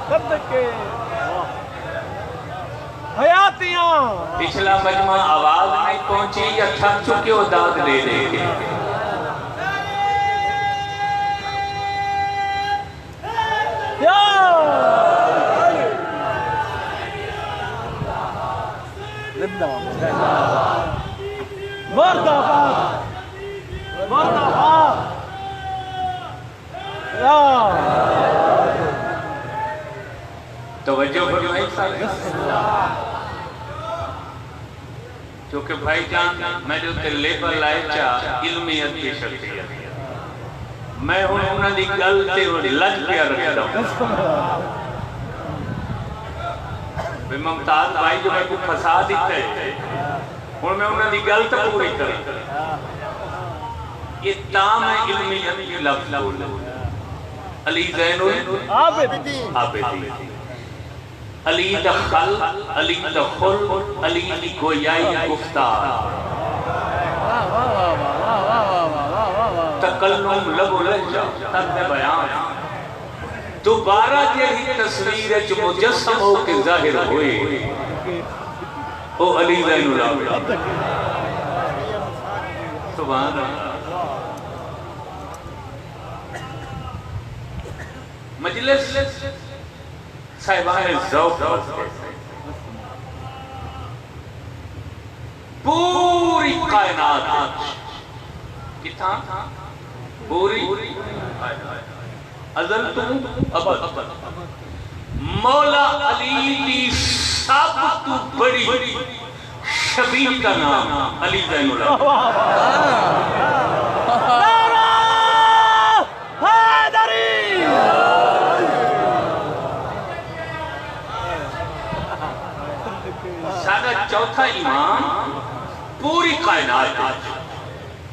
صدقے حیاتیاں پچھلا مجمع آواز نہیں پہنچی یا تھک چکے ہو داد دے دے کے توجہ فرمائی سارے کیونکہ بھائی جان میں جو تے لیبل لائے چاہ علمیت کی شخصیت میں ہوں انہوں نے گل تے لج پیا رکھتا ہوں بے ممتاز بھائی جو میں کو پھسا دیتا ہے اور میں انہوں نے گل تے پوری کریں یہ تام ہے علمیت کی لفظ علی زین العابدین علی دخل علی دخل علی دی گویائی گفتار تکلم لب و لہجہ ترد بیان دوبارہ یہی تصویر جو مجسم ہو کے ظاہر ہوئے وہ علی زین العابدین سبحان اللہ مجلس صاحبان ذوق پوری کائنات کتنا پوری ازل تو ابد مولا علی دی سب تو بڑی شبیہ کا نام علی زین العابدین چوتھا امام پوری کائنات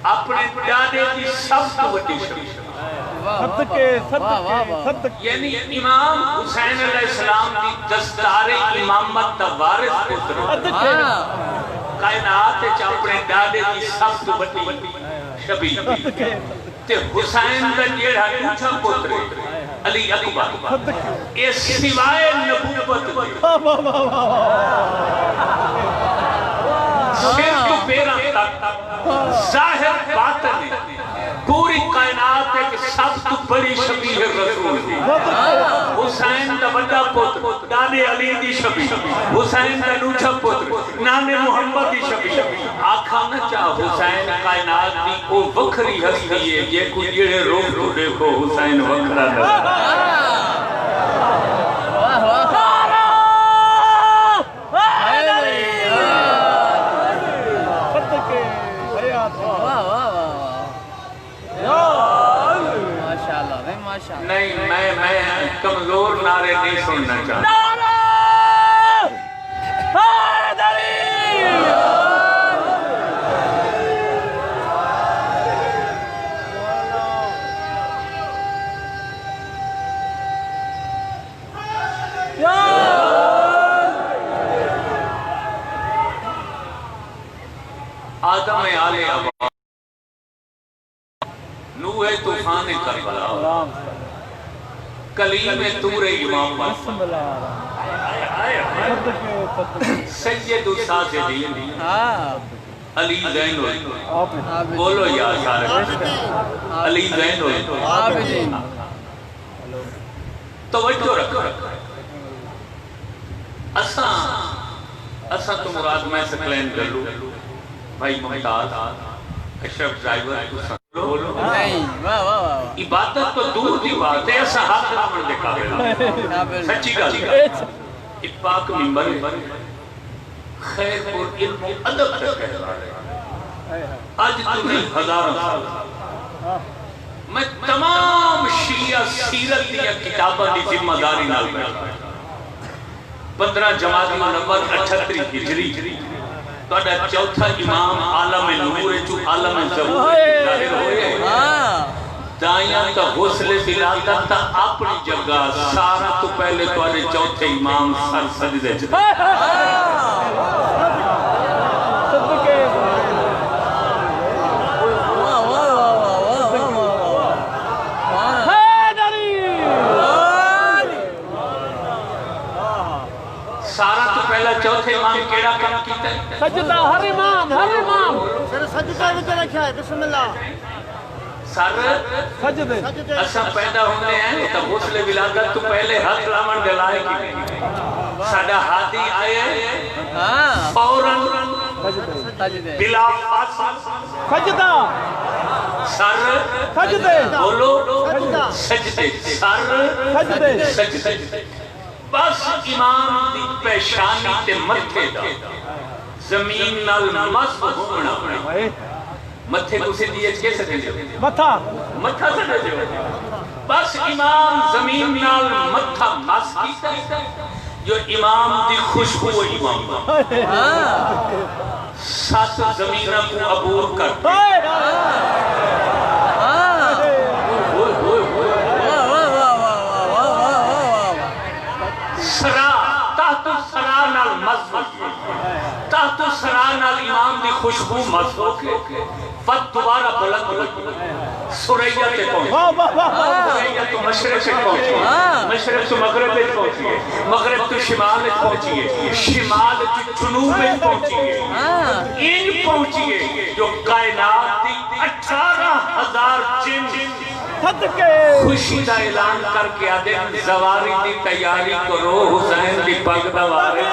اپنے دادے کی سب تو بڑی شخصیت یعنی امام حسین علیہ السلام کی دستار امامت تا وارث پتر کائنات اپنے دادے کی سب تو بڑی شبیہ تے حسین کا جیڑا دوسرا پتر علی اکبر اس سوائے نبوت صرف پیرا تک ظاہر باطن پوری کائنات ایک سب تو بڑی شبیہ رسول دی حسین دا بڑا پتر نانے علی دی شبیہ حسین دا نوچا پتر نانے محمد دی شبیہ آکھا نہ چاہ حسین کائنات دی او وکھری ہستی ہے یہ کو جڑے روح رو دیکھو حسین وکھرا نہ نہیں میں کمزور نعرے نہیں سننا چاہتا آدم آل ابا نوح طوفان کربلا کلیم طور امام سید الساجدین علی زین العابدین بولو یا سارے علی زین العابدین توجہ رکھو اساں تو مراد میں سکلین کر لوں بھائی ممتاز اشرف ڈرائیور عبادت تو دور دی بات ہے ایسا ہاتھ رامن دے قابل سچی گا اتفاق ممبر خیر اور علم و ادب تک کہہ رہا ہے آج تمہیں ہزاروں سال میں تمام شیعہ سیرت دیا کتابہ دی ذمہ داری نال بیٹھا 15 جمادی منور 38 ہجری تو چوتھا امام عالم نور جو عالم ظہور ظاہر ہوئے دائیاں تا غسل بلادت تا اپنی جگہ سارا تو پہلے تو چوتھے امام سر سجدے چلے پہلا چوتھے امام کیڑا کام کیتا ہے؟ سجدہ ہر امام سر سجدہ وچ رکھیا ہے بسم اللہ سر سجدے اساں پیدا ہونے ہیں تو غسل ولادت تو پہلے ہاتھ لامن دلائے کی ساڈا ہاتھی آئے فوراً بلا فاصل سجدہ سر سجدے بولو سجدے سر سجدے سجدے بس امام دی پیشانی تے متھے دا زمین نال مس ہونا متھے کو سے دیئے کیسے دے جو متھا سے دے جو بس امام زمین نال متھا مس کیتا جو امام دی خوشبو امام سات زمینہ کو عبور کرتے سرا تحت سرا نال مزمت تحت سرا نال امام دی خوشبو مزمت فت دوبارہ بلند سریہ تے پہنچی سریہ تو مشرق سے پہنچی مشرق تو مغرب سے پہنچی مغرب تو شمال سے پہنچی شمال تو جنوب سے پہنچی ان پہنچی جو کائنات دی 18,000 جن خوشی دا اعلان کر کے آدھے زواری دی تیاری کرو حسین دی پگ دا وارے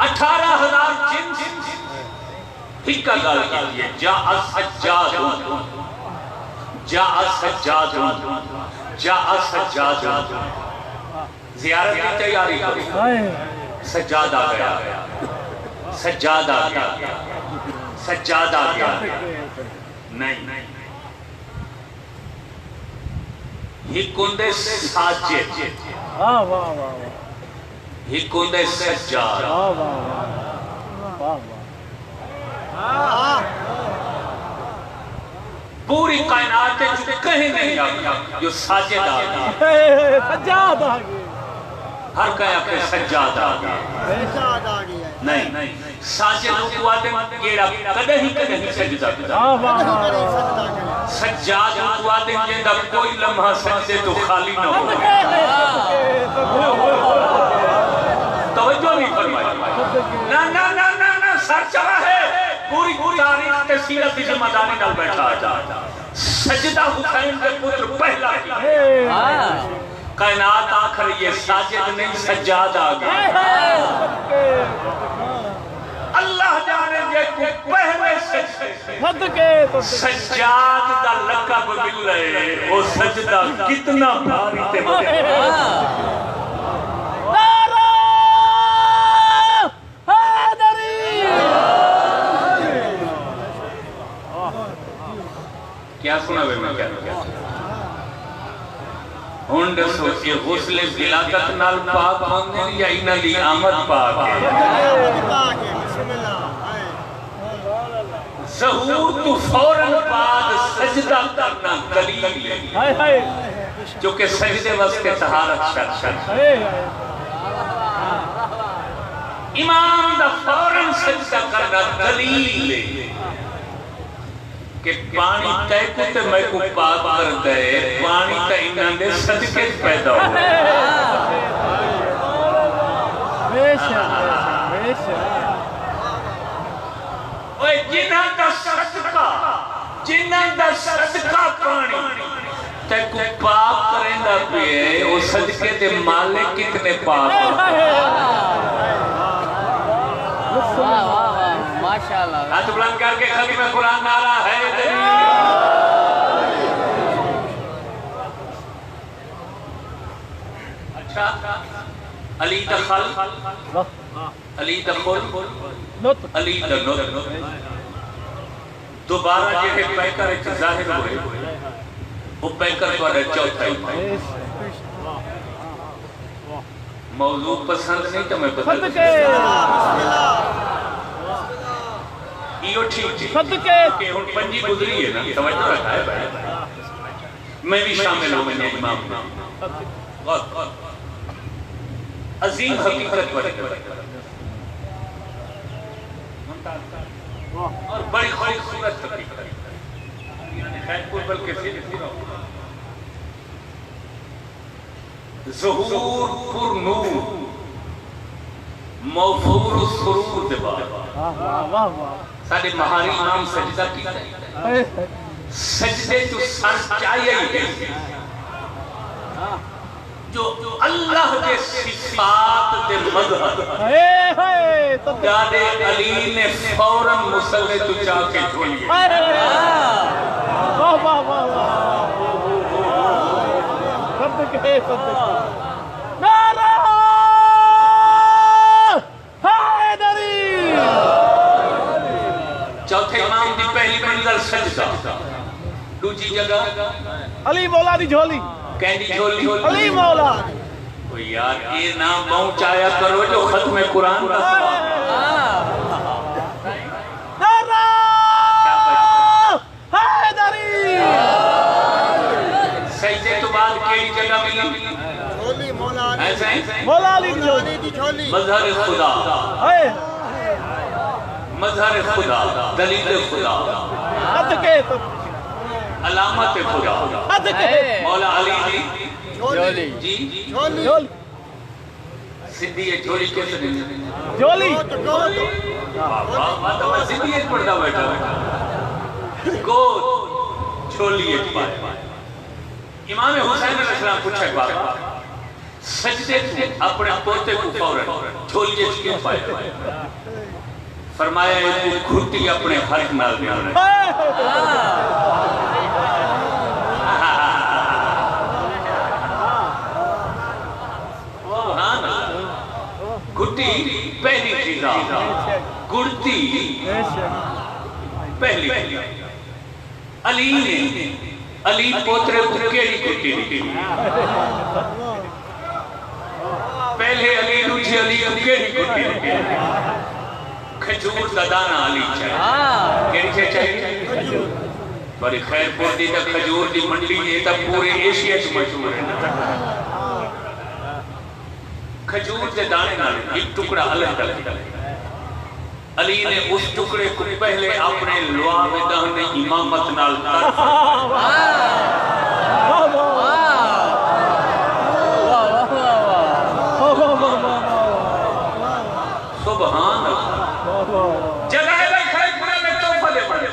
18,000 جن ٹھیکہ گال کیلئے جاء السجاد جاء السجاد جاء السجاد زیارت کی تیاری کرو سجاد آ گیا سجاد آ گیا سجاد آ گیا نہیں ہی کندے ساجد ہی کندے سجاد پوری کائنات جو کہیں نہیں آگیا جو ساجد آگیا سجاد آگیا ہر کہیں اپنے سجاد آگیا نہیں ساجد کو آتے گیڑا کدہ ہی سجدہ کدہ سجاد کو آتے جیندہ کوئی لمحہ سجدے تو خالی نہ ہو توجہ نہیں فرمائی نا سر چلا ہے پوری تاریخ تے سیرت کی ذمہ داری نال بیٹھا آجا سجدہ حسین کے پتر پہلا کی کائنات آخر یہ ساجد نہیں سجاد آگیا اللہ جانے جے کو پہلے سجاد دا لقب ملے وہ سجدہ کتنا بھاری تے ملے کیا سنا بے میں کیا ہونڈ سو یہ غسل ولادت نال پاک ہوندے یا انہاں دی آمد پاک ہے ظہور تو فوراً بعد سجدہ کرنا دلیل ہے جو کہ سجدے واسطے طہارت شرط امام دا فوراً سجدہ کرنا دلیل ہے کہ پانی تے کو تے میں کو پاک کر دے پانی تے انہاں دے صدقے پیدا ہو اوے جنہاں دا صدقہ پانی تے کو پاک کریندا پے او صدقے دے مالک کتنے پاک ماشاءاللہ ہاتھ بلند کر کے ختم قرآن نعرہ ہے اچھا علی دخل علی دخل علی دخل دوبارہ جہے پیکر ایک ظاہر ہوئے وہ پیکر دوارے چوتھا ہی موضوع پسند نہیں تو میں بدل یہ ٹھیک کہ ہن پنجی گزری ہے نا توجہ رکھا ہے بھائی میں بھی شامل ہوں میں امام میں عظیم حقیقت پر اور بڑی خوبصورت حقیقت یعنی خیر پور بلکہ ظہور پر نور موفور سرور دے بعد سارے مہاری امام سجدہ کی سجدے تو سر چاہیے ہی جو اللہ کے صفات دے مظہر دادے علی نے فوراً مسلح تو چاہ کے جھولی چوتھے امام دی پہلی منزل سجدہ دوسری جگہ علی مولا دی جھولی کہنی جھولی علی مولا یار یہ نام پہنچایا کرو جو ختم قرآن کا سجدے تو بعد کیڑی جگہ ملی جھولی مولا ایسا ہے مولا علی دی علی دی جھولی مظہر خدا مظہر خدا دلیل خدا علامت خدا مولا علی جھولی جی جھولی سندھی یہ جھولی کیسے نہیں جھولی سندھی ایک پڑھتا بیٹھا گود جھولی ایک پائے امام حسین علیہ السلام پوچھا ایک بات سجدے تھے اپنے پوتے کو فوراً جھولی ایک کیوں پائے فرمایا ایک گھٹی اپنے ہاتھ نال میں آنے گھٹی پہلی چیزا گڑتی پہلی علی نے علی پوترے کو کیڑی گھٹی دی پہلے علی روچی علی کو کیڑی گھٹی دی کھجور دا دانا علی چاہیے کیڑی چاہیے بڑی خیر پور دی تا کھجور دی منڈی یہ تا پورے ایشیا چ مشہور ہے کھجور دے دانے نال ایک ٹکڑا الگ کر دیا علی نے اس ٹکڑے کو پہلے اپنے لعاب دہن امامت نال طرف سبحان جگہ ہے خیر پورے میں توفہ دے پڑے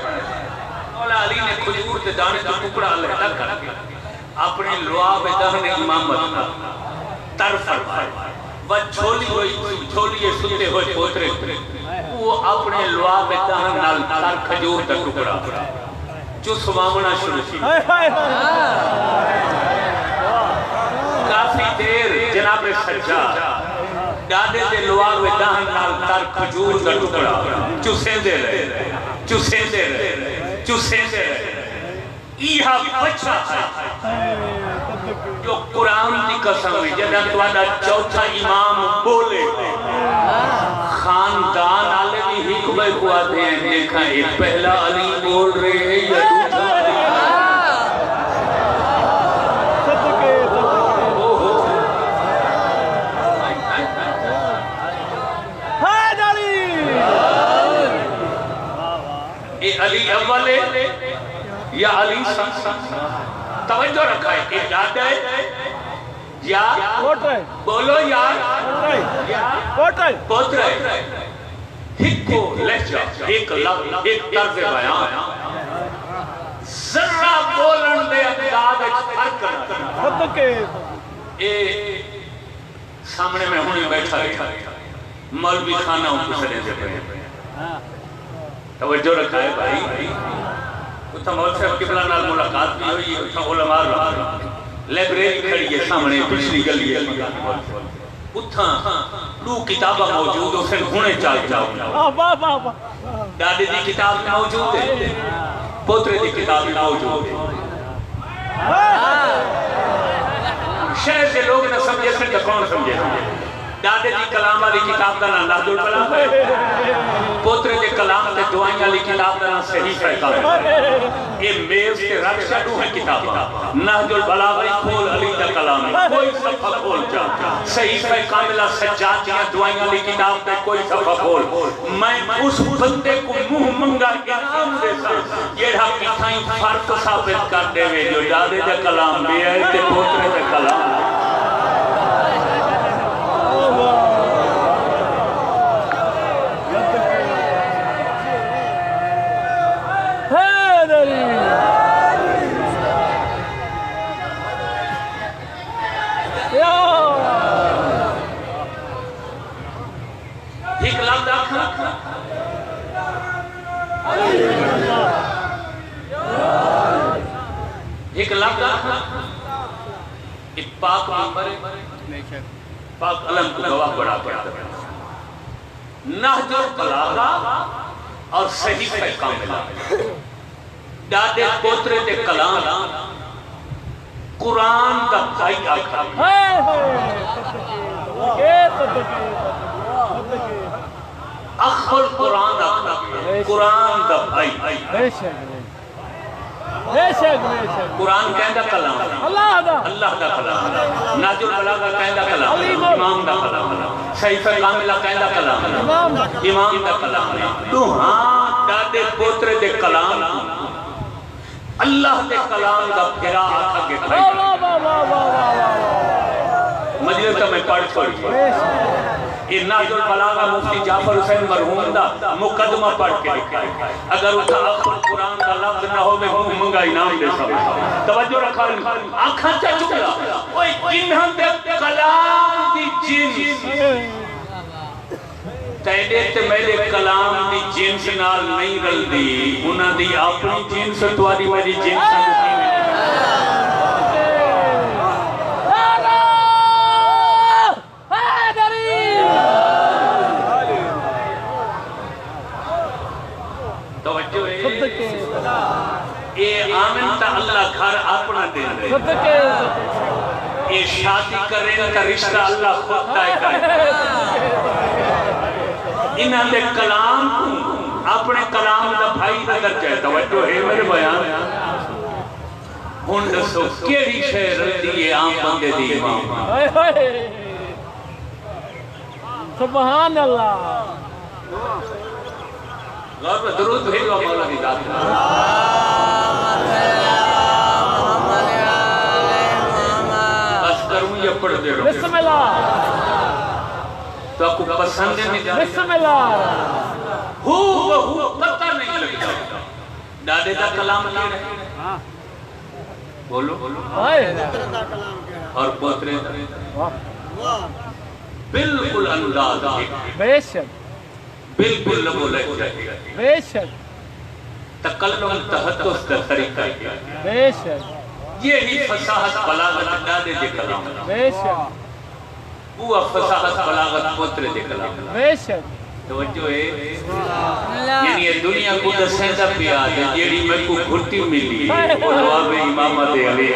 مولا علی نے کھجور دے دانے کا ٹکڑا الگ کر دیا اپنے لعاب دہن امامت نال طرف وہ جھولی سنتے ہوئے پوترے وہ اپنے لعاب دہن نال تر کھجور دا ٹکڑا جو سوامنا شروع کی کافی دیر جناب سجاد دادے دے لعاب دہن نال تر کھجور دا ٹکڑا چسیندے رہے ایہا بچہ جو قرآن دی قسم ہے جنہاں توانا چوتھا امام بولے خاندان آلے بھی حکمہ کو آتے ہیں دیکھا ایک پہلا علی بول رہے ہیں یا دوسرا علی اے علی اول ہے یا علی توجہ رکھا ہے کہ یاد ہے یا بولو یار پوترے ہکو لہجہ ایک لفظ ایک طرز بیان ذرہ بولن دے انداز فرق کرنا اے سامنے میں ہونے بیٹھا ہے مولوی خانہ ہوں کسرے سے پہنے توجہ رکھا ہے بھائی اتھا مول صاحب قبلہ نال ملاقات بھی ہوئی اتھا علماء لائبریری کھڑی ہے سامنے پچھلی گلی ہے اتھا دو کتابہ موجود ہو پھر ہونے چاہ جاؤ دادی دی کتاب موجود ہے پوترے دی کتاب موجود ہے شہر سے لوگ نہ سمجھے سن کہ کون سمجھے دادے دی کلام والی کتاب کا نام نہج البلاغہ ہے، پوترے دے کلام تے دعائیں والی کتاب کا نام صحیفہ کاملہ ہے۔ یہ میز تے رکھ چھڈو ہے کتاب نہج البلاغہ کھول علی دا کلام ہے، کوئی صفحہ کھول جا، صحیفہ کاملہ سجاد دیاں دعائیں والی کتاب تے کوئی صفحہ کھول، میں اس بندے کو منہ منگا انعام دے سا یہ کتھائیں فرق ثابت کر دے وے جو دادے دا کلام بھی ہے تے پوترے دا کلام ہے۔ ایک لفظ آکھا ایک لفظ آکھا پاک ممبر پاک علم کو گواہ بڑا پڑتا ہے نہج البلاغہ اور صحیفہ کاملہ دادے پوترے دے کلام قرآن دا بھائی آکھا اخ القرآن آکھا قرآن دا بھائی قرآن کہندہ کلام اللہ دا کلام نہج البلاغہ کہندہ کلام امام دا کلام صحیفہ کاملہ کہندہ کلام امام دا کلام تو ہاں دادے پوترے دے کلام اللہ دے کلام دا پھرا آکھا گے مجلس میں پڑھ چھوڑی یہ نہج البلاغہ مفتی جعفر حسین مرحوم دا مقدمہ پڑھ کے لکھا ہے اگر اتھا اخر قرآن کا لفظ نہ ہو میں منہ منگا انعام دے سکتا توجہ رکھا آنکھاں چا چکلا اوہ جنہاں دے کلام دی جنس تیرے تے میرے کلام دی جنس نال نہیں رل دی انہاں دی اپنی جنس تواری میری جنس نہیں اے آمن تا اللہ گھر اپنا دین دے اے شادی کریں تا رشتہ اللہ خود طے کرے انہاں دے کلام اپنے کلام دا بھائی نظر چاہے توجہ ہے میرے بیان ہن دسو کیڑی شے رہتی ہے عام بندے دی امام سبحان اللہ غور میں درود بھیجو مولا کی ذات بس کروں یہ پڑھ دے رہا بسم اللہ تو آپ کو پسند نہیں جانے بسم اللہ ہو پتہ نہیں لگتا دادے دا کلام لے رہے بولو اور پوترے بالکل انداز بے شک بالکل لبو لگ جائے بے شک تکلم تحدث دا طریقہ بے شک یہی فصاحت بلاغت دادے دے کلام بے شک وہ فصاحت بلاغت پوترے دے کلام بے شک توجہ ہے یعنی یہ دنیا کو دسیندہ پیاد ہے جیڑی میں کو گھٹی ملی وہ جواب امامت علی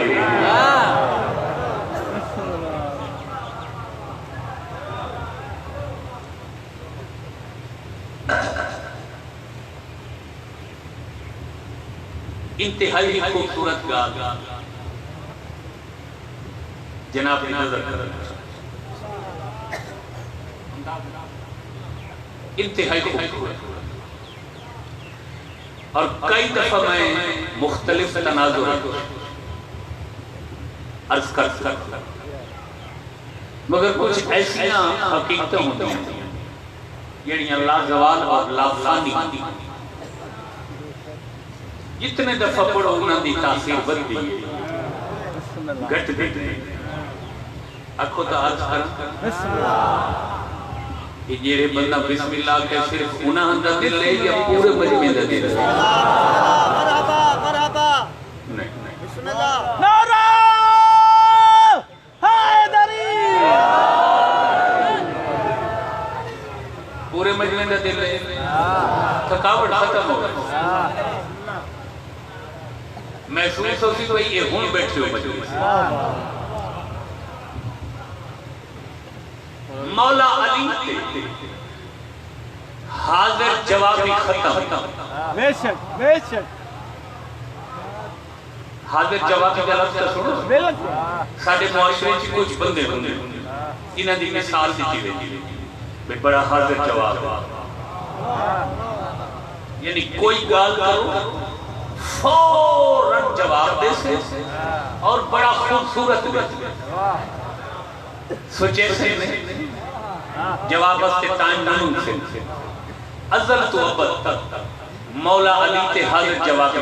انتہائی خوبصورت گا جناب نظر انتہائی خوبصورت اور کئی دفعہ میں مختلف تناظر عرض کر سکتا مگر کچھ ایسیاں حقیقتیں ہوتی ہیں یعنی اللہ زوال اور لا فانی جتنے دفعہ پڑھو انہاں دی تاثیر بد دی گھٹ دی اکھو تا عرض کر کہ یہ بندہ بسم اللہ کے صرف انہاں دا دل لے یا پورے مجمع دا دل لے مرحبا نہیں بسم اللہ نعرہ حیدری پورے مجمع دا دل لے تھکاوٹ ختم ہو گئی محسوس ہوتی تو یہ ہون بیٹھے ہو مجمع مولا علی تے حاضر جوابی ختم بے شک بے شک حاضر جوابی کا لفظ سنو بالکل ساڑھے معاشرے چی کچھ بندے ہوندے انہاں دی مثال دیتی ہوئی بے بڑا حاضر جواب یعنی کوئی گال کرو فوراً جواب دے سے اور بڑا خوبصورت دے سوچے سے نہیں جواب استے ٹائم نانوں سے ازل تو ابد تک مولا علی تے حاضر جواب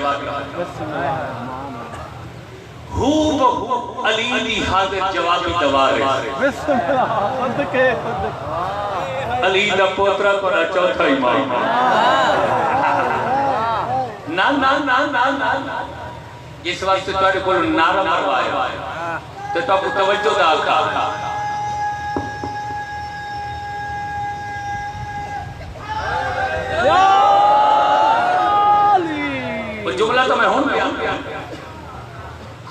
ہو بہو علی دی حاضر جوابی دوارے بسم اللہ خود کے خود علی دا پوترا پڑا چوتھا امام نا نا نا نا نا اس وقت تمہارے کو نعرہ مروایا تو تو آپ کو توجہ دا آقا وہ جملہ تو میں ہوں گیا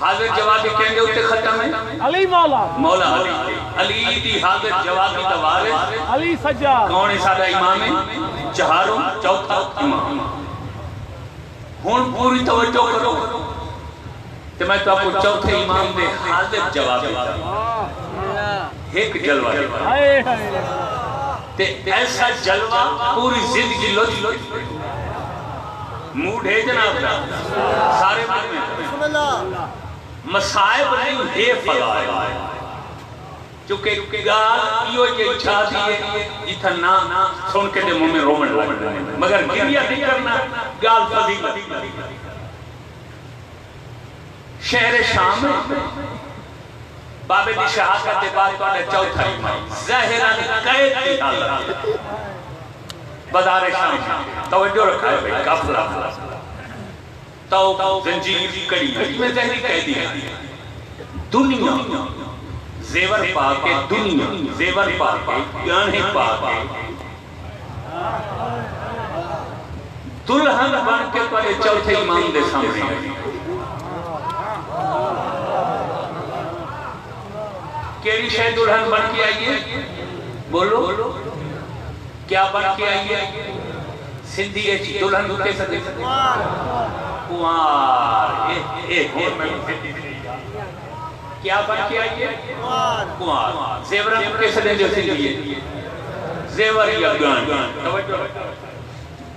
حاضر جوابی کہیں گے اتے ختم ہے علی مولا مولا علی علی دی حاضر جوابی دوارے علی سجاد کون سارا امام ہے چہاروں چوتھا امام ہون پوری توجہ کرو تو میں تو آپ کو چوتھے امام دے حاضر جواب ایک جلوہ تے ایسا جلوہ پوری زندگی لوچ موڈ ہے جناب سارے بات میں بسم اللہ مسائب نہیں ہے فضائے چونکہ گال یہ کہ چھا دیئے جتھا نا سن کے دے منہ میں رومن مگر گریا نہیں کرنا گال فضیلت شہر شام بابے دی شہادت دے بعد تو چوتھا امام ظاہران قید کی حالت بازار شام توجہ رکھا ہے بھئی کافلا تو زنجیر کڑی میں ظاہری قیدی ہے دنیا زیور پاکے دنیا زیور پاکے گانے پاکے دلہن بن کے پڑے چوتھے امام دے سامنے آئی کیری شاید دلہن بن کے آئیے بولو کیا بن کے آئیے سندھی ہے جی دلہن کے سدے کوار کیا بن کے آئیے کوار زیورن کے سدے جو سندھی ہے زیور یا گان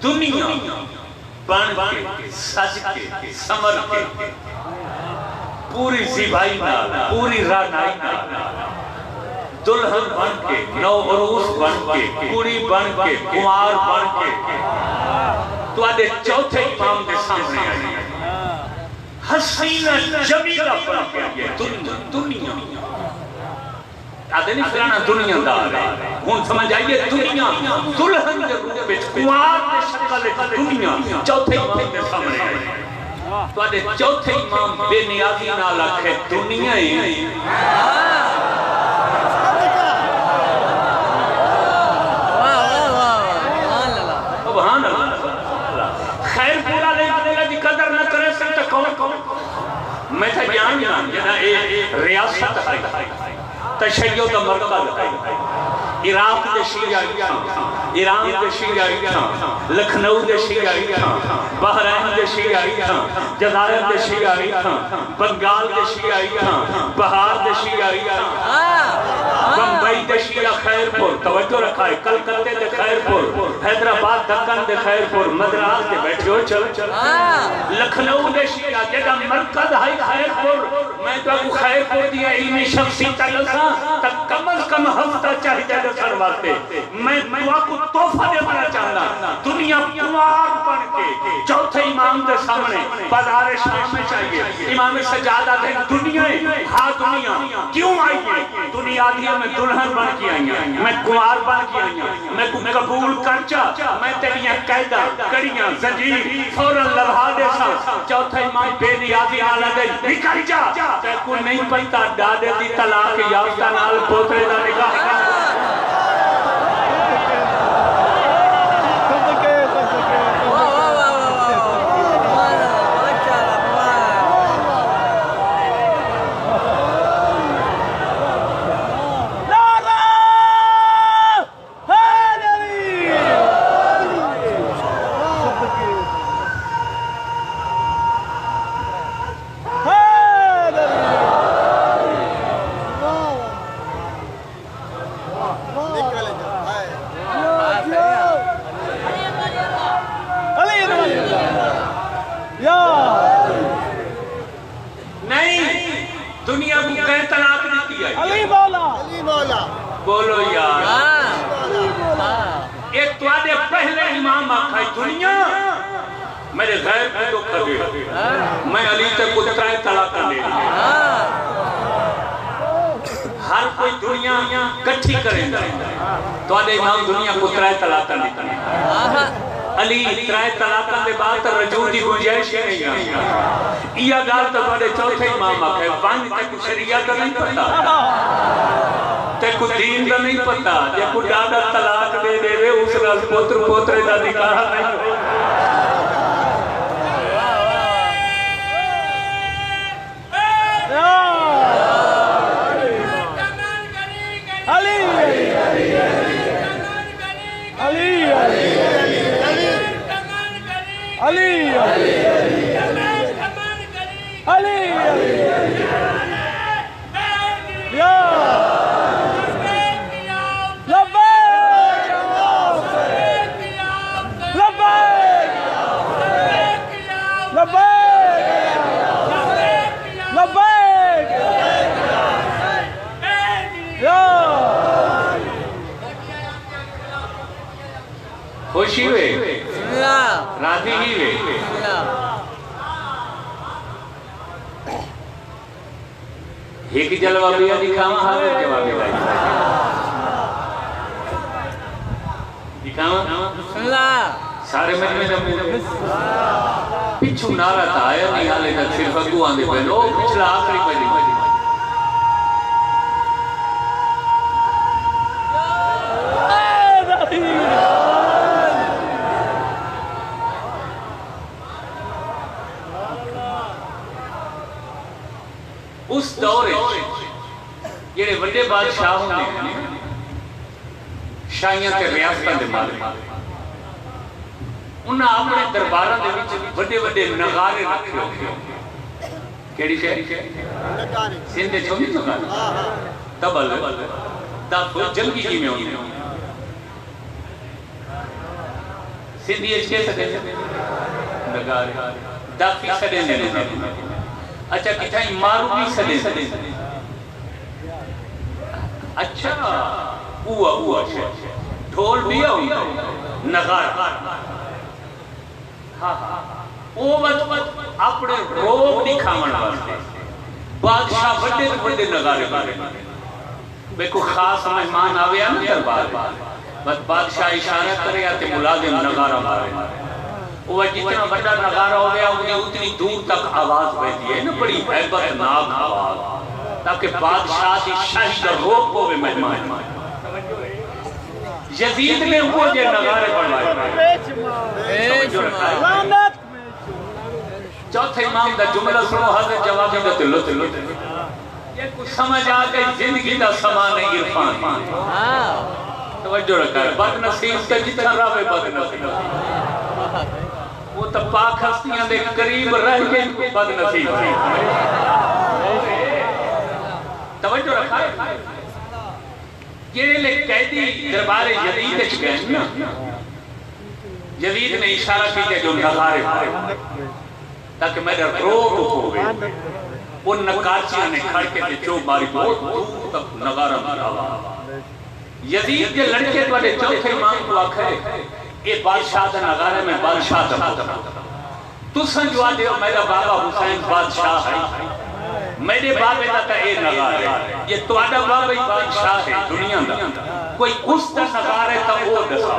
دنیا بن کے سج کے سمر کے پوری زیبائی نال پوری رانائی نال دلہن بن کے نو عروس بن کے کڑی بن کے کمار بن کے تو آدھے چوتھے امام دے سامنے آئی حسینہ جمیلہ بن کے آئی دنیا آدھے نہیں فلانا دنیا دار ہے ہون سمجھ آئیے دنیا دلہن دے روح بچ کمار دے شکل دنیا چوتھے امام دے سامنے آئی تو آدھے چوتھے امام بے نیازی نہ لکھے دنیا ہی سبحان اللہ خیر پورا لے اللہ کی قدر نہ کرے سکتا کون میں تھا جان جنا ریاست ہے تشیع دا مرکز ہے عراق دے شیعہ تھا ایران دے شیعہ تھا لکھنؤ دے شیعہ تھا بحرین دے شیعہ تھا جزائر دے شیعہ تھا بنگال دے شیعہ تھا بہار دے شیعہ تھا بمبئی دے شیعہ خیر پور توجہ رکھا ہے کلکتے دے خیر پور حیدرآباد دکن دے خیر پور مدراس دے بیٹھے ہو چل لکھنؤ دے شیعہ جگہ مرکز ہے خیر پور میں تو آپ کو خیر پور دیا علمی شخصی تلسا تک کم از کم ہفتہ چاہیے لکھن واسطے میں آپ کو توفہ دے منا چاہنا دنیا پوار بن کے چوتھے امام دے سامنے بازار شام میں چاہیے امام سجادہ دے دنیا ہاں دنیا کیوں آئی ہے دنیا دیا میں دلہن بن کے آئی ہیں میں کنوار بن کے آئی ہیں میں قبول کرچا میں تیریاں قیدہ کڑیاں زنجیر فوراں لبھا دے سا چوتھے امام بے نیازی آلہ دے نکل جا تے کوئی نہیں پہتا ڈادے دی طلاق یافتہ نال پوترے دا نگاہ بولو یار ایک تو آدھے پہلے امام آکھائی دنیا میرے غیر کو تو کھڑی میں علی تک اترائے طلاق لے لیا ہر کوئی دنیا کٹھی کریں گا تو آدھے امام دنیا کو اترائے طلاق لے لیا علی اترائے طلاق دے بعد رجوع دی گنجائش نہیں آئی یہ گال تو بڑے چوتھے امام آکھائی وانج تک شریعت نہیں پتا تے کو دین دا نہیں پتا جے کو ڈاڈا طلاق دے دے وے اس راز پوتر پوترے دا نکاح نہیں علی علی علی علی یا خوشی ہوئے راضی ہی ہوئے ایک جلوہ بیا دکھاواں ہر جوابی لائی دکھاواں سارے میں پچھو نارا تھا آیا نہیں آلے تک صرف اگو آندے پہلے او پچھلا آخری پہلے اس دور یہ وڈے بادشاہ ہونے شاہیاں تے ریاستہ دے مالک انہاں اپنے درباراں دے وچ وڈے وڈے نغارے رکھے ہوئے کیڑی شہر سندھ چھوٹی نغارے تبل دف جنگی جی میں ہونے سندھی اچھے سکے نغارے دفی سڑے نے اچھا کتھائی مارو بھی سدے اچھا اوہ ڈھول بھی آؤں نغار او وقت اپنے روب دکھاون واسطے بادشاہ بڑے بڑے نغارے بارے بے کو خاص مہمان آوے نا دربار بس بادشاہ اشارہ کرے آتے ملازم نغارہ بارے وہ جتنا بڑا نغارہ ہو گیا انہیں اتنی دور تک آواز بہتی ہے نا بڑی حیبت ناک آواز تاکہ بادشاہ دی شاہی کا روک ہوئے مہمان یزید نے وہ جو نغارے بڑھوائے چوتھے امام دا جملہ سنو حضرت جوابی دا تلو یہ کچھ سمجھ آگئی زندگی دا سامان عرفان توجہ رکھا ہے بد نصیب کا جتنا راوے بد نصیب وہ تو پاک ہستیاں دے قریب رہ کے بد نصیب توجہ رکھا ہے یہ لے قیدی دربار یزید گئے نا یزید نے اشارہ کی کہ جو نغارے تاکہ میرے روک ہوئے وہ نکارچیاں نے کھڑ کے چوب ماری بہت دور تک نغارہ مارا یزید کے لڑکے والے چوتھے امام کو آکھے اے بادشاہ دا نغارے میں بادشاہ دا ہوتا تو سنجوا دیو میرا بابا حسین بادشاہ ہے میرے بابے دا اے نغارے یہ تو آڈا بابا ہی بادشاہ ہے دنیا دا کوئی اس دا نغارے تا وہ دسا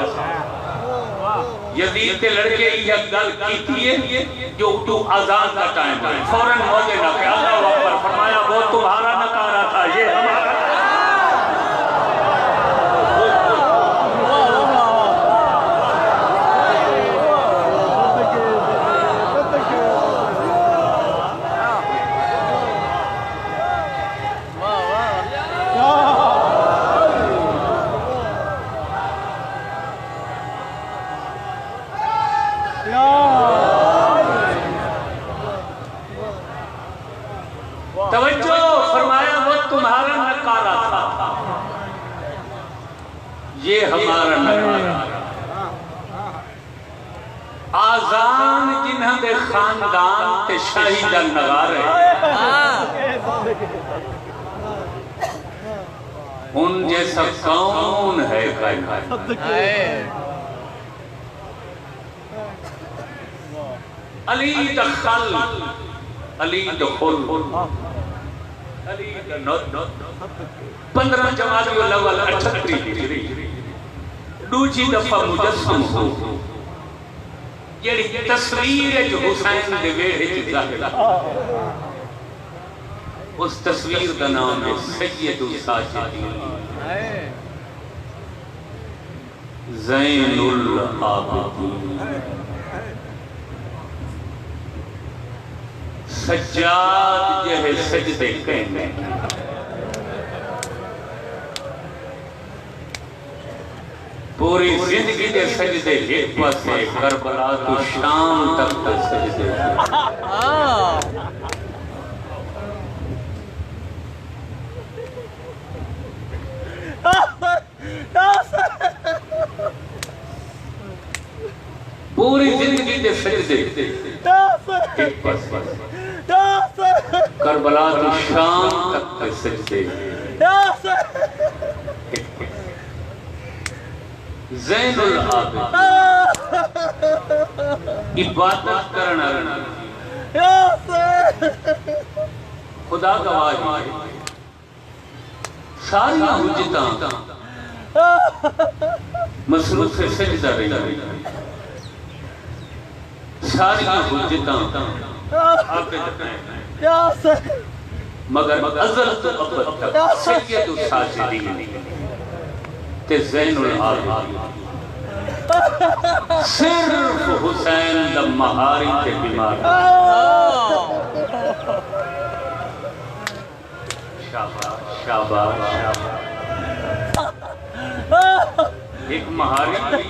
یزید کے لڑکے یہ گل کیتی ہے جو تو آزان کا ٹائم ہے فوراں موجے نہ کہ اللہ اکبر فرمایا وہ تمہارا نکارہ تھا یہ ہمارا توجہ فرمایا وہ تمہارا نکارہ تھا یہ ہمارا نکارہ آزان جنہاں دے خاندان تے شاہی دا نغارے ان جیسا کون ہے کائنات علی دخل علی دخل علی دنت 15 جمادی الاول 38 ہجری دوجی دفعہ مجسم ہو یہ تصویر جو حسین دے ویڑے چ ظاہر اس تصویر کا نام ہے سید الساجدین زین العابدین سجاد جہے سجدے کہنے پوری زندگی دے سجدے ایک پاسے کربلا تو شام تک دے سجدے پوری زندگی دے سجدے ایک پاسے کربلا تو شام تک دے سجدے زین العابد عبادت کرنا خدا گواہ ساری حجتاں مصروف سجدہ رہی ساری حجتاں عابد مگر ازل تو ابد تک سید الساجدین تے زین العابدین صرف حسین دا مہاری تے بیمار شاباش شاباش ایک مہاری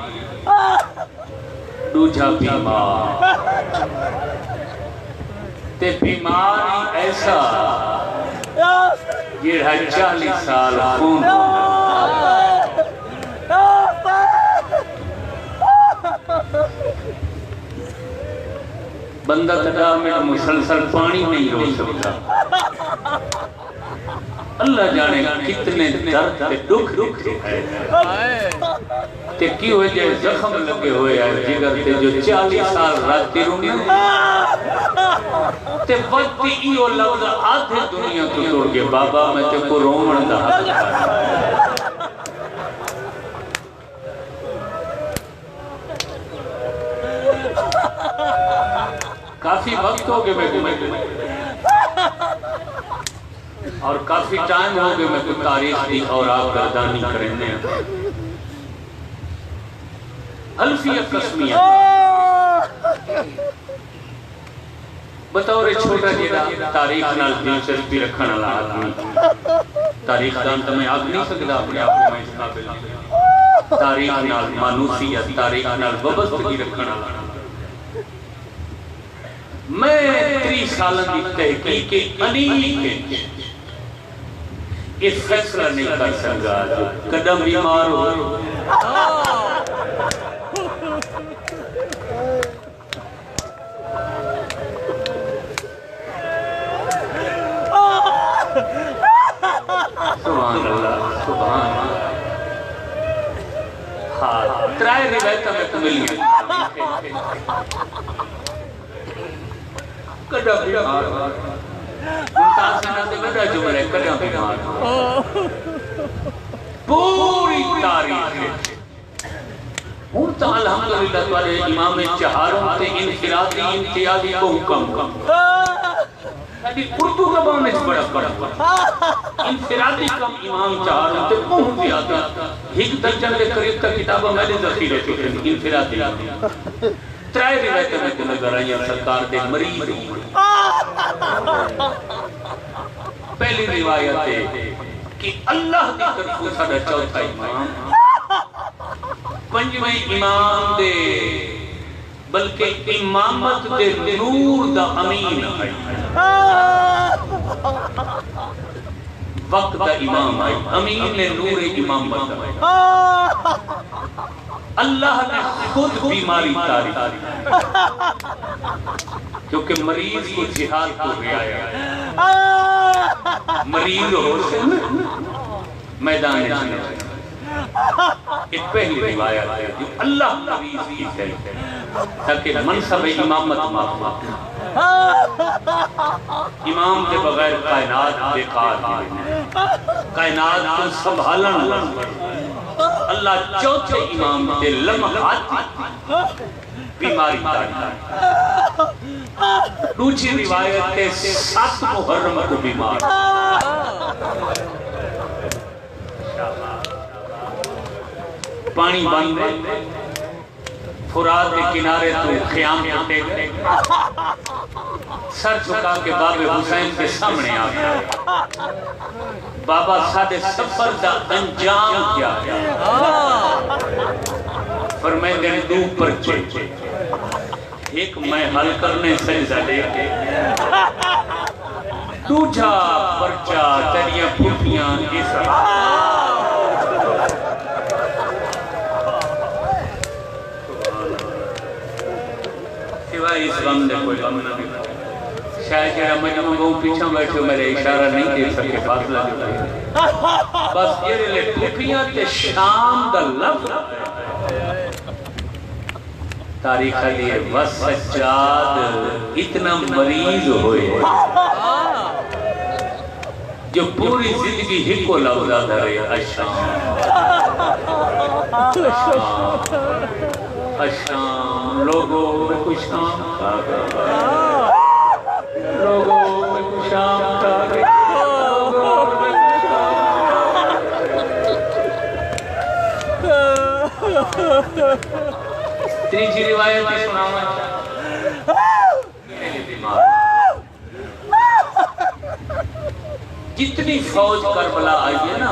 دوجھا بیمار تے بیماری ایسا یہ 40 سال خون بندہ تدا میں مسلسل پانی نہیں رو سکتا اللہ جانے کتنے درد تے دکھ ہے تے کی ہوئے جائے زخم لگے ہوئے ہیں جگر تے جو 40 سال راتی رونی تے وقتی ایو لفظ آدھے دنیا تو توڑ کے بابا میں تے کو رومن دا کافی وقت ہو گئے میں اور کافی ٹائم ہو گئے میں کوئی تاریخ دی اور آپ گردانی کرنے ہیں الفیہ قسمیہ بطور چھوٹا جیڑا تاریخ نال دلچسپی رکھنا لا آدمی تاریخ دان تو میں آگ نہیں سکتا اپنے آپ کو میں اس قابل تاریخ نال مانوسیت تاریخ نال وابستگی رکھنا لا میں 30 سالن کی تحقیق انیق اس فیصلہ نہیں کر سکتا جو قدم بیمار ہو سبحان اللہ سبحان اللہ ہاں ترائے روایتہ میں کو مل گئی کڑا بیمار ممتاز سنہ سے بڑا جملہ ہے کڑا بیمار پوری تاریخ ہے پورتا الحمدللہ توالے امام چہاروں تے انفرادی امتیازی کو حکم ابھی اردو زبان میں بڑا انفرادی کم امام چہاروں تے پہنچ دیا تھا ایک درجن کے قریب کا کتابہ میں نے ذخیرے چکے انفرادی ترائے روایتیں میں کو نظر آئی سرکار دے مریض پہلی روایت ہے کہ اللہ دی طرف ساڑھا چوتھا امام پنجویں امام دے بلکہ امامت دے نور دا امین ہے وقت دا امام ہے امین نے نور امامت ہے اللہ نے خود بیماری تاری کیونکہ مریض کو جہاد کو گیا ہے مریض ہو میدان جنگ یہ پہلی روایت ہے جو اللہ نبی کی ہے تاکہ منصب امامت معاف امام کے بغیر کائنات بیکار ہے کائنات کو سنبھالنا اللہ چوتھے امام کے لمحات بیماری داری دوسری روایت ہے 7 محرم کو بیمار پانی بند فرات کے کنارے تو خیام کرتے گئے سر جھکا کے باب حسین کے سامنے آ گیا بابا سادے سفر دا انجام کیا فرمائے گئے دو پرچے ایک میں حل کرنے سجدہ دے کے دوجا پرچا تیریاں پھوٹیاں اس سوائے اس غم نے کوئی غم نہ بھی شاید کہ مجمع وہ پیچھا بیٹھے میرے اشارہ نہیں دے سکے فاصلہ جو ہے بس یہ لے پھوٹیاں تے شام دا لفظ تاریخ لیے وسجاد اتنا مریض ہوئے جو پوری زندگی ہی کو لفظہ دھرے اشام لوگوں میں کچھ شام کا لوگوں میں کچھ شام کا لوگوں میں کچھ شام کا تیجی روایت میں سناؤں جتنی فوج کربلا آئی ہے نا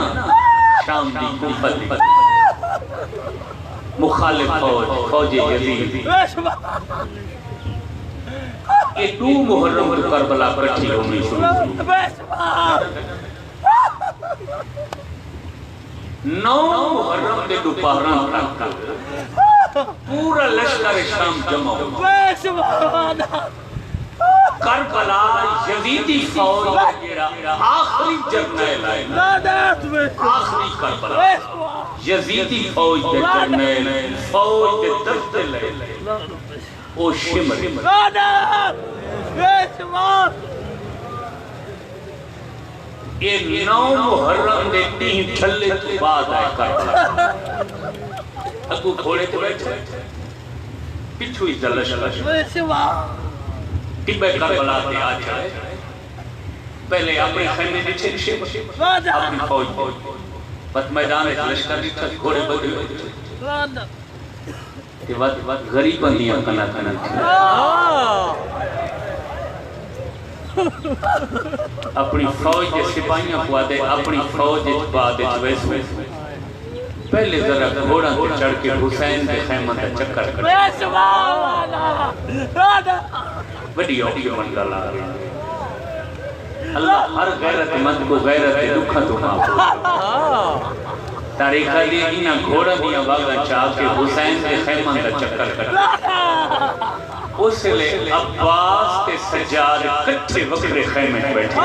شام دی کوفہ مخالف فوج یزید یہ 2 محرم کو کربلا کٹھی ہونی شروع 9 محرم دے دوپہراں تک پورا لشکر شام جمع ہوا کربلا یزیدی فوج آخری جرنیل آئے آخری کربلا یزیدی فوج دے جرنیل فوج دے دفتے لے او شمر یہ 9 محرم دے 3 ٹھلے تو بعد آئے کربلا اگو کھوڑے تو بیٹھے پچھو ہی دلش ٹبے کربلا تے آ جائے پہلے اپنے خیمے نیچے شیب اپنی فوج بس میدان لشکر دیتا گھوڑے بدے ہوئے کہ وقت غریب بندیاں کنا کنا اپنی فوج کے سپاہیاں پوا دے اپنی فوج بعد ویسے پہلے ذرا گھوڑا کو چڑھ کے حسین کے خیمہ کا چکر کرے بڑی آڈیو منڈل آ رہی اللہ ہر غیرت مند کو غیرت دکھا تو معاف تاریخہ لیے انہا گھوڑا دیا واگا چاہ کے حسین کے خیمہ کا چکر کرے اس لئے عباس کے سجاد کٹھے وقت خیمے بیٹھے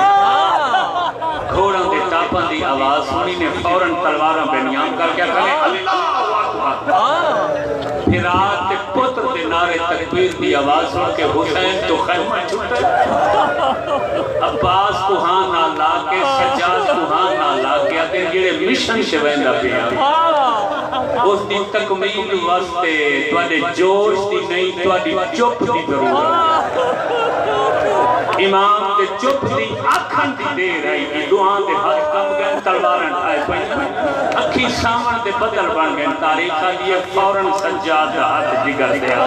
گھوڑا دے تاپاں دی آواز سنی نے فوراں تلواراں بینیام کر کیا کہنے اللہ اکبر پھر آت تے پتر دے نعرے تکبیر دی آواز سن کے حسین تو خیمہ چھوٹے عباس کو ہاں نہ لا کے سجاد کو ہاں نہ لا کے اگر یہ مشن شویندہ پیا اس دی تکمیل واسطے توڑے جوش دی نہیں توڑی چپ دی ضرورت امام دے چپ دی آکھن دی دے رہی دعان دے ہاتھ کم گئے تلوارن آئے پہنے اکھی سامن دے بدل بن گئے تاریخہ لیے فوراں سجاد ہاتھ جگر دیا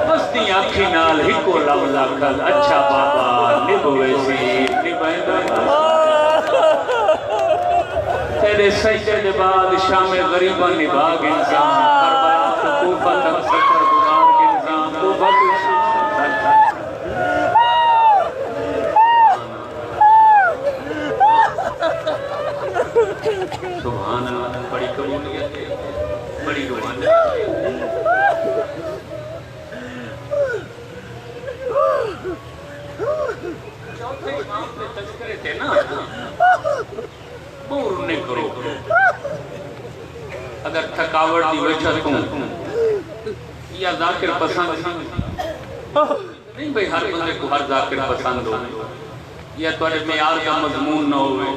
بس دی آکھی نال ہی کو لفظہ کل اچھا بابا نبوے سی نبائندہ تیرے سجدے دے بعد شام غریبہ نباغ انسان کربلا کوفہ تک سفر گزار کے انسان کوفہ سبحان اللہ بڑی قبولیت ہے بڑی روحانیت ہے چوتھے امام پہ تذکرے تھے نا پور نے کرو اگر تھکاوٹ دی وجہ تو یا ذاکر پسند نہیں بھئی ہر بندے کو ہر ذاکر پسند ہو یا توڑے معیار کا مضمون نہ ہوئے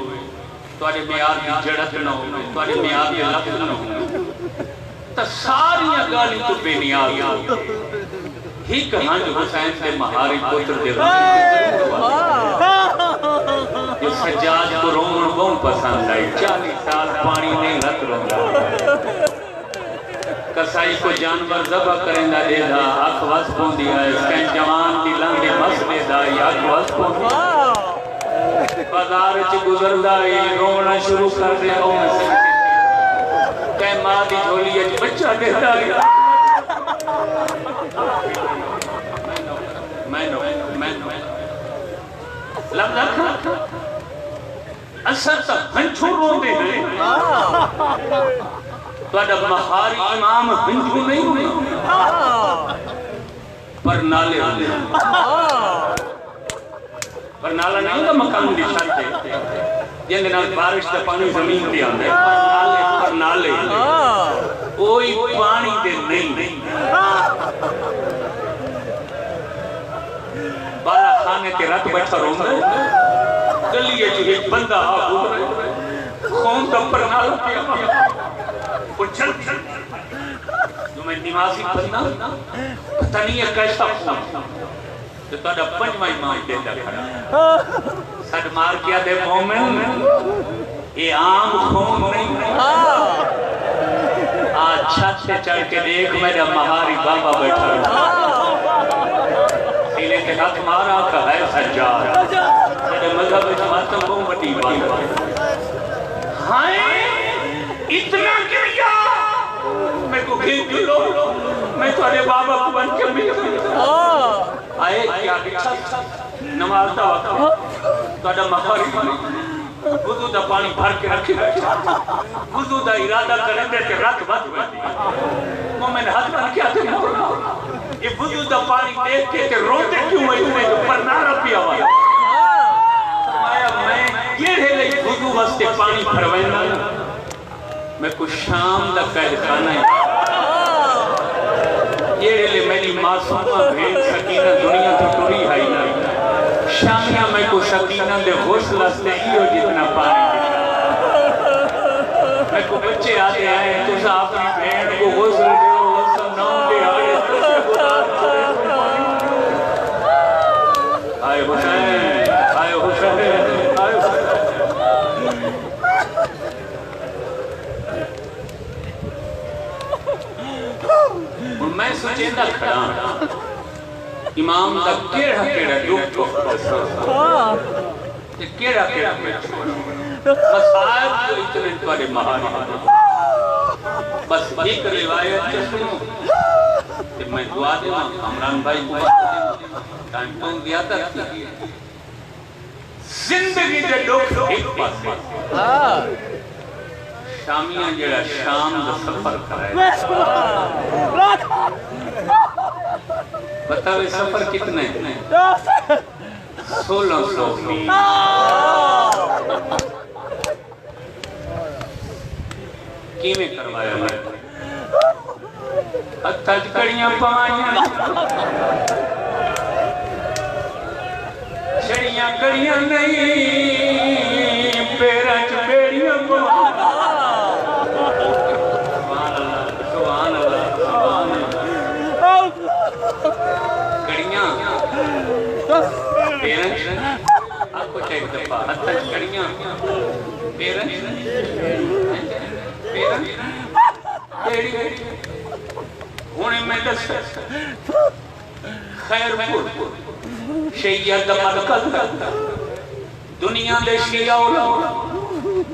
توڑے معیار کی جڑت نہ ہوئے توڑے معیار کے لفظ نہ ہوئے تا ساری گالی تو بے نیاز ہو ہی کہاں جو حسین سے مہاری پوتر دے جو سجاد کو رومن بہت پسند آئی 40 سال پانی نہیں رکھ رہا کسائی کو جانور ذبح کرندہ دے دا آنکھ وس کو دیا ہے اس کہیں جوان دی لنگے مسلے دا آنکھ وس کو دیا بازار چ گزردہ رونا شروع کر دے کہ ماں دی جھولی اچ بچہ دیتا گیا میں لفظ رکھا اثر تک ہنچو رو دے ہیں تو ادب مخاری امام ہنچو نہیں ہوئے پر نالے ہوئے پر نالا نہیں ہوگا مقام دی شرطے جن دن بارش دا پانی زمین دیا ہے پر نالے کوئی پانی دے نہیں بالا خانے کے رات بیٹھا روم ہے گلیے جو ایک بندہ آپ ہو رہے خون تب پر نالا کیا پچھل جو میں نمازی بندہ پتہ نہیں ہے کیسا خون جو تو اڈا پنجمائی ماں دیتا کھڑا سڈ مار کیا دے مومن یہ عام خون نہیں آج چھت سے چڑھ کے دیکھ میرا مہاری بابا بیٹھا سیلے کے ہاتھ مارا کہ ہے سجاد میرے مذہب جماعتم کو بڑی بات ہائے اتنا کریا میں کو بھیج لو میں تھوڑے بابا کو بن کے مل آئے کیا لکھا نماز دا وقت تھوڑا مہاری وضو دا پانی بھر کے رکھے وضو دا ارادہ کریں دے کہ رکھ بات ہوئی مومن حد بن کیا تھے مولا یہ وضو دا پانی دیکھ کے روتے کیوں ہوئی میں جو پر نہ رپی آوائی آیا میں یہ رہے لئی وضو واسطے پانی بھروینا میں کچھ شام دا قید خانہ ہے یہ رہے لئی میری معصومہ بھین سکینہ دنیا تو ٹوری ہائی نہ شامیہ میں کو سکینہ دے غسل استے ہی ہو جتنا پانی میں کو بچے آتے آئے تو سا اپنی بھین کو غسل دے غسل نام دے آئے آئے حسین آئے حسین آئے حسین اور میں سوچیندہ کھڑا امام دا کیڑا کیڑا دکھ تو کیڑا کیڑا مسائب جو اتنے توڑے مہاری بس ایک روایت چسنوں کہ میں دعا دے عمران بھائی کو ٹائم تو دیا تھا زندگی دے دکھ ایک پاس شامیاں جڑا شام دا سفر کرائے بتاوے سفر کتنے ہیں 1600 میل کیمیں کروایا ہے اتھج کڑیاں پوائیاں چھڑیاں کڑیاں نہیں پیرچ پیڑیاں پوائیاں سبحان اللہ سبحان اللہ کڑیاں پیرنچ آپ کو چاہیے دفعہ اتھج کڑیاں پیرنچ پیڑی ہونے میں دس خیر پور شیعہ دمرکز دنیا دے شیعہ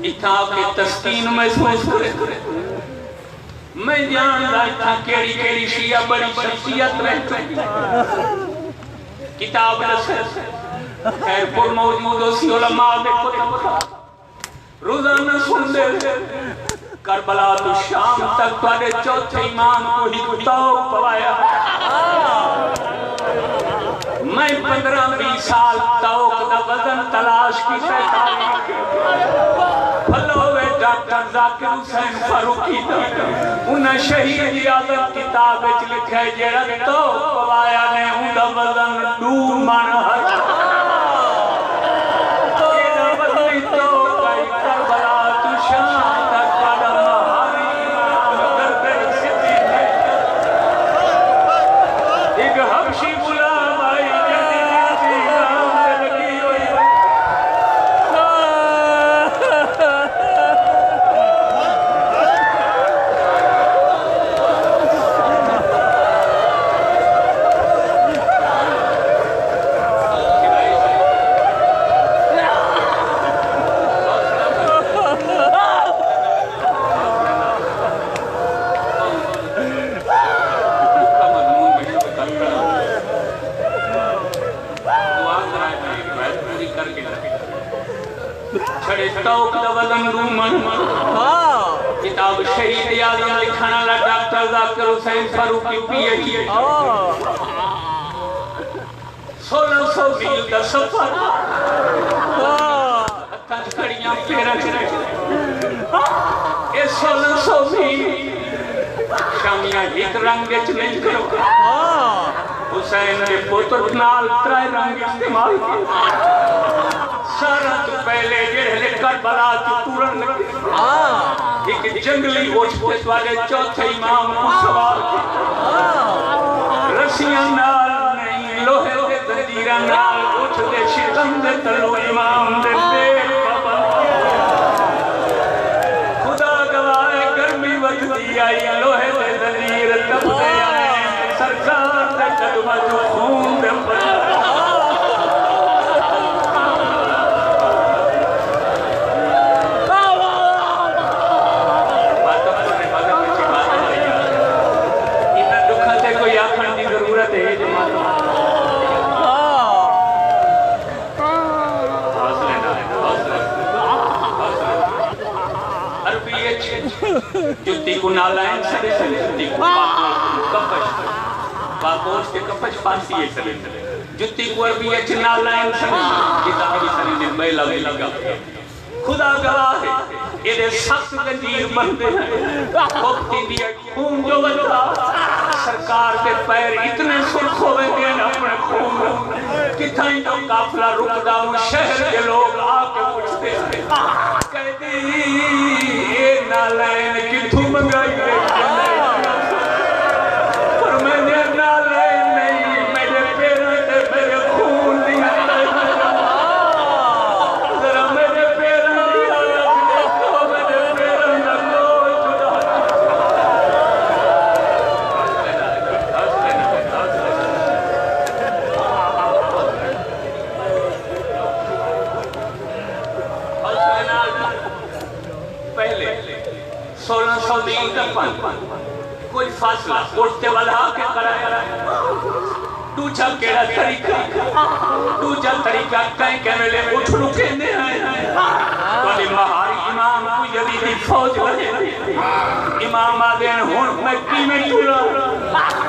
اتھا آپ کے تسکین محسوس کرے میں جان لاتا کیڑی کیڑی شیعہ بڑی شخصیت رہتے کتاب رسل خیر پور موجود اسی علماء دے کتب روزانہ سن دے کربلا تو شام تک توڑے چوتھے ایمان کو ہی کتاب پوایا میں 15-20 سال توق دا وزن تلاش کی سیتاری پھلو ذاکر حسین فاروقی دا انہاں شہید دی آدم کتاب وچ لکھا ہے جڑا تو پوایا نے اوندا وزن 2 من ہے جڑا وزن تو کئی کربلا تو شان دا قدم ہاری امام دربر صدیق ایک حبشی غلام آئی جدی امام دے لگی ہوئی کتاب شہید یادم لکھنا لا ڈاکٹر ذاکر حسین فاروقی پی ایچ ڈی 1600 میل دا سفر ہتھاں کھڑیاں پیراں اے 1600 میل شامیاں ایک رنگ وچ نہیں کرو حسین دے پتر نال 3 رنگ استعمال سارا تو پہلے جہلے کربلا تو ٹورن لگے ایک جنگلی اوچھت والے چوتھے امام کو سوار رسیاں نال نہیں لوہے دے زنجیراں نال اٹھ دے شکم دے تلو امام دے دیر خدا گواہ گرمی وقتی آئی لوہے دے زنجیر تب دے آئے سرکار دے قدمہ جو خون دے پڑا جتی کو نالائن سرے جتی کو کپش باپوش کے کپش پانسی ہے سرے جتی کو عربی اچھ نالائن سرے کتابی سرے دن میں لگا خدا گواہ ہے یہ سخت گنجیر بندے ہیں وقتی دیا خون جو بنتا سرکار کے پیر اتنے سرخ ہوئے گئے اپنے خون کتھائیں تو کافلہ رک دا ان شہر کے لوگ آکے پوچھتے ہیں کہتی یہ نالائن کتھو منگائی ہے پر میں نے نالائن نہیں میرے پیروں سے میرے خون دیا ذرا میرے پیروں دیا دیکھو میرے پیروں کا کوئی جدا پہلے 1600 میل دفن کوئی فاصلہ اٹھتے والا کے کرایا دوجا کیڑا طریقہ کہیں کہنے لے اٹھ رکے دے آئے والی مہاری امام کو یزیدی فوج لگے امام آدین ہون میں کی میں ٹولا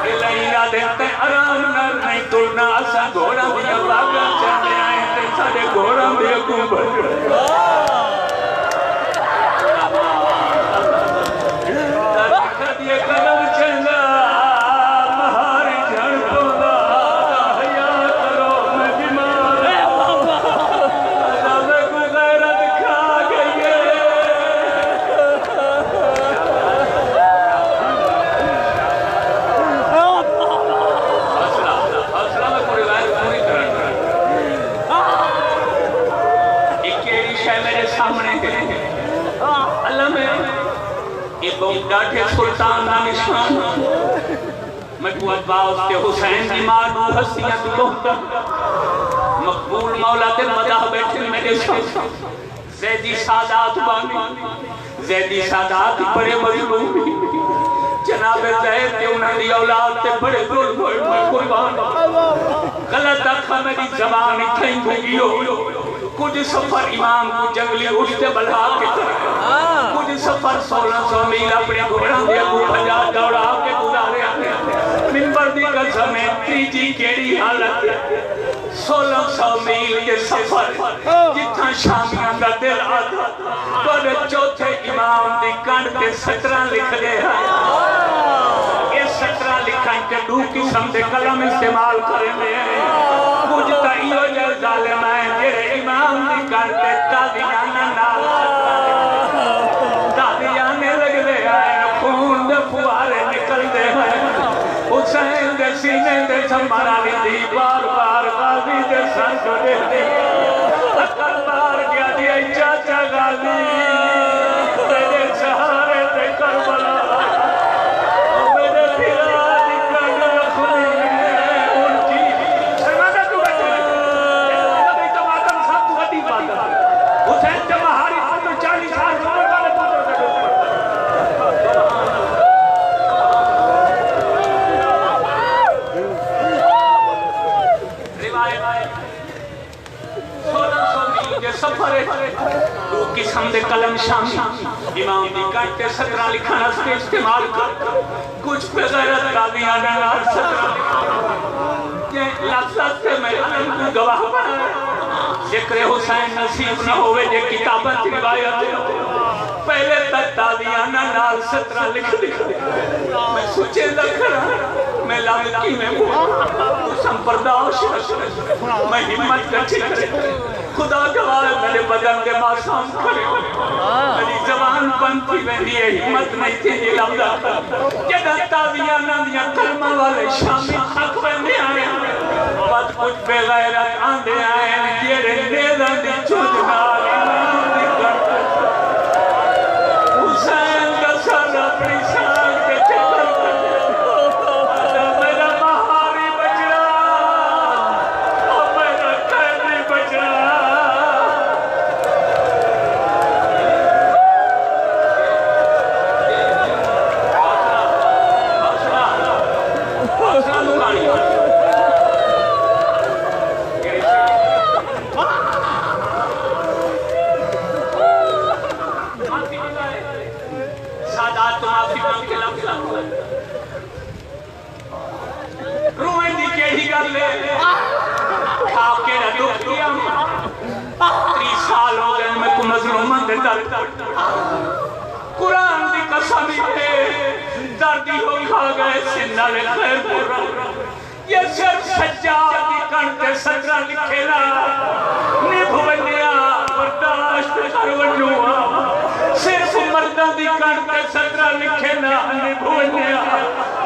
الہی آدین تے آرام نہیں تلنا اسا گھوڑا دیا باگا چاہتے آئے تے سارے گھوڑا دیا کمبر یہ قدم چلا مہاری جھڑ کو دا حیا کرو میں بیمار رب کو غیرت کھا گئی ہے حوصلہ میں کوئی روایت پوری کرنا ایک ایڑی شے میرے سامنے ہے اللہ میں یہ بہت ڈاٹے سلطان کا نشان میں کو عباس کے حسین کی مارو حسیت بہت مقبول مولا تے مدح بیٹھے میرے ساتھ زیدی سادات بانی زیدی سادات بڑے مظلوم جناب زید کے انہوں نے اولاد تے بڑے قربان غلط آکھا میری زبان اتھیں گھوگیو کچھ سفر امام کو جنگلی اٹھتے بلھا کے کچھ سفر 1600 میل اپنے گھوڑا دیا کو بھجا دوڑا کے گزارے آتے منبر دی قسم ہے تیجی کیڑی حالت 1600 میل کے سفر جتنا شامیاں کا دل آتا پر چوتھے امام دی کنڈ کے 17 لکھ لے ہیں یہ 17 لکھن کے 2 قسم دے قلم استعمال کریں لے ہیں کچھ تائیو جل ظالم ہیں جیرے امام دی کنڈ کے تادیانا نال تادیانے لگ لے ہیں خون دے فوارے نکل دے ہیں حسین دے سینے دے سمبھارا دی بار بار غازی دے سر کو دے دے کربار گیا دیا چاچا غازی تیرے سہارے تے کربلا میرے پھرا دی کنڈ خلی ان کی سرمانہ تو بیٹھے یہ تو ماتم سب تو غدی بات حسین جمہاری تو 40 سال عمر والے پوچھو سے سفر ہے 2 قسم دے قلم شامی امام دی کٹ کے 17 لکھانا سے استعمال کر کچھ پہ غیرت قادیانا نال 17 کہ لفظت سے میں علم کو گواہ بنا ذکر حسین نصیب نہ ہوئے جے کتابت روایت پہلے تک قادیانا نال 17 لکھ میں سوچے لکھ رہا میں لالکی میں سمپرداش میں ہمت کچھ خدا گواہ میرے بدن کے ماسام کھڑے میری زبان پنتی بہنی ہے ہمت نہیں تھی یہ لفظہ جدہ تاویانا دیا کلمہ والے شامی حق بہنے آئے بات کچھ بے غیرت آندے آئے یہ نیدہ دی چوجنار امام دی کرتے حسین کا سر اپنی سان کے چکر کرتے میرا مہاری بچ رہا اور میرا قیدی بچ رہا قرآن دی قسمی ہے دردی ہو کھا گئے سنہ لے خیر پورا یہ صرف سجاد دی کنٹے 17 لکھیلا نبھونیا برداشت کرونیا صرف مردہ دی کنٹے 17 لکھیلا نبھونیا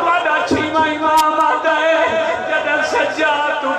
وعدہ چھیمہ امام آتا ہے جدہ سجاد تو